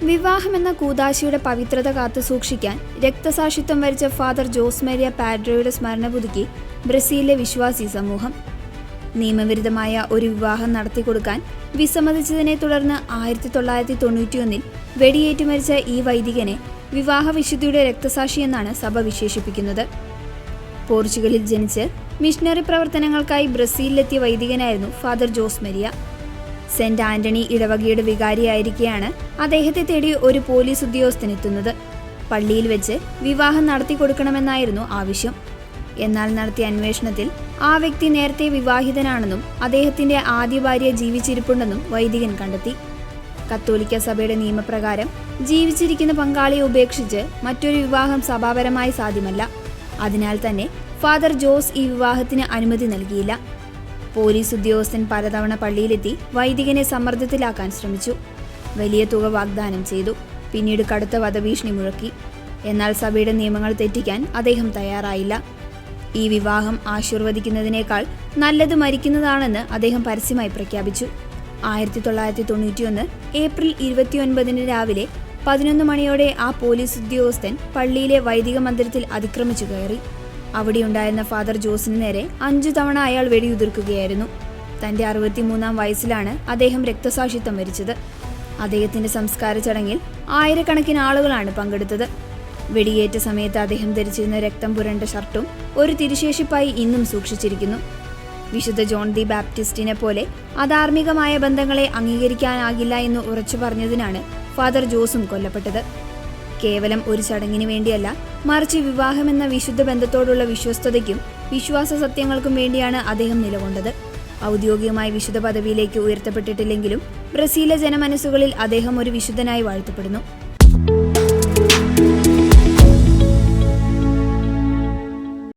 വിവാഹമെന്ന കൂദാശയുടെ പവിത്രത കാത്തുസൂക്ഷിക്കാൻ രക്തസാക്ഷിത്വം വരിച്ച ഫാദർ ജോസ് മരിയ പാഡ്രോയുടെ സ്മരണ പുതുക്കി ബ്രസീലിലെ വിശ്വാസി സമൂഹം. നിയമവിരുദ്ധമായ ഒരു വിവാഹം നടത്തിക്കൊടുക്കാൻ വിസമ്മതിച്ചതിനെ തുടർന്ന് 1991 വെടിയേറ്റു മരിച്ച ഈ വൈദികനെ വിവാഹ വിശുദ്ധിയുടെ രക്തസാക്ഷി എന്നാണ് സഭ വിശേഷിപ്പിക്കുന്നത്. പോർച്ചുഗലിൽ ജനിച്ച് മിഷണറി പ്രവർത്തനങ്ങൾക്കായി ബ്രസീലിലെത്തിയ വൈദികനായിരുന്നു Father Jose Maria. Saint Antony ഇടവകയുടെ വികാരിയായിരിക്കെയാണ് അദ്ദേഹത്തെ തേടി ഒരു പോലീസ് ഉദ്യോഗസ്ഥനെത്തുന്നത്. പള്ളിയിൽ വെച്ച് വിവാഹം നടത്തിക്കൊടുക്കണമെന്നായിരുന്നു ആവശ്യം. എന്നാൽ നടത്തിയ അന്വേഷണത്തിൽ ആ വ്യക്തി നേരത്തെ വിവാഹിതനാണെന്നും അദ്ദേഹത്തിന്റെ ആദ്യ ഭാര്യ ജീവിച്ചിരിപ്പുണ്ടെന്നും വൈദികൻ കണ്ടെത്തി. കത്തോലിക്ക സഭയുടെ നിയമപ്രകാരം ജീവിച്ചിരിക്കുന്ന പങ്കാളിയെ ഉപേക്ഷിച്ച് മറ്റൊരു വിവാഹം സഭാപരമായി സാധ്യമല്ല. അതിനാൽ തന്നെ ഫാദർ ജോസ് ഈ വിവാഹത്തിന് അനുമതി നൽകിയില്ല. പോലീസ് ഉദ്യോഗസ്ഥൻ പലതവണ പള്ളിയിലെത്തി വൈദികനെ സമ്മർദ്ദത്തിലാക്കാൻ ശ്രമിച്ചു. വലിയ തുക വാഗ്ദാനം ചെയ്തു. പിന്നീട് കടുത്ത വധഭീഷണി മുഴക്കി. എന്നാൽ സഭയുടെ നിയമങ്ങൾ തെറ്റിക്കാൻ അദ്ദേഹം തയ്യാറായില്ല. ഈ വിവാഹം ആശീർവദിക്കുന്നതിനേക്കാൾ നല്ലത് മരിക്കുന്നതാണെന്ന് അദ്ദേഹം പരസ്യമായി പ്രഖ്യാപിച്ചു. 1991 ഏപ്രിൽ 29 രാവിലെ 11 മണിയോടെ ആ പോലീസ് ഉദ്യോഗസ്ഥൻ പള്ളിയിലെ വൈദിക മന്ദിരത്തിൽ അതിക്രമിച്ചു കയറി. അവിടെയുണ്ടായിരുന്ന ഫാദർ ജോസിന് നേരെ 5 തവണ അയാൾ വെടിയുതിർക്കുകയായിരുന്നു. തന്റെ 63-ാം വയസ്സിലാണ് അദ്ദേഹം രക്തസാക്ഷിത്വം വരിച്ചത്. അദ്ദേഹത്തിന്റെ സംസ്കാര ചടങ്ങിൽ ആയിരക്കണക്കിന് ആളുകളാണ് പങ്കെടുത്തത്. വെടിയേറ്റ സമയത്ത് അദ്ദേഹം ധരിച്ചിരുന്ന രക്തം പുരണ്ട ഷർട്ടും ഒരു തിരുശേഷിപ്പായി ഇന്നും സൂക്ഷിച്ചിരിക്കുന്നു. വിശുദ്ധ ജോൺ ദി ബാപ്റ്റിസ്റ്റിനെ പോലെ അധാർമികമായ ബന്ധങ്ങളെ അംഗീകരിക്കാനാകില്ല എന്ന് ഉറച്ചു പറഞ്ഞതിനാണ് ഫാദർ ജോസും കൊല്ലപ്പെട്ടത്. കേവലം ഒരു ചടങ്ങിന് വേണ്ടിയല്ല, മറിച്ച് വിവാഹമെന്ന വിശുദ്ധ ബന്ധത്തോടുള്ള വിശ്വസ്തതയ്ക്കും വിശ്വാസ സത്യങ്ങൾക്കും വേണ്ടിയാണ് അദ്ദേഹം നിലകൊണ്ടത്. ഔദ്യോഗികമായി വിശുദ്ധ പദവിയിലേക്ക് ഉയർത്തപ്പെട്ടിട്ടില്ലെങ്കിലും ബ്രസീലിലെ ജനമനസ്സുകളിൽ അദ്ദേഹം ഒരു വിശുദ്ധനായി വാഴ്ത്തപ്പെടുന്നു.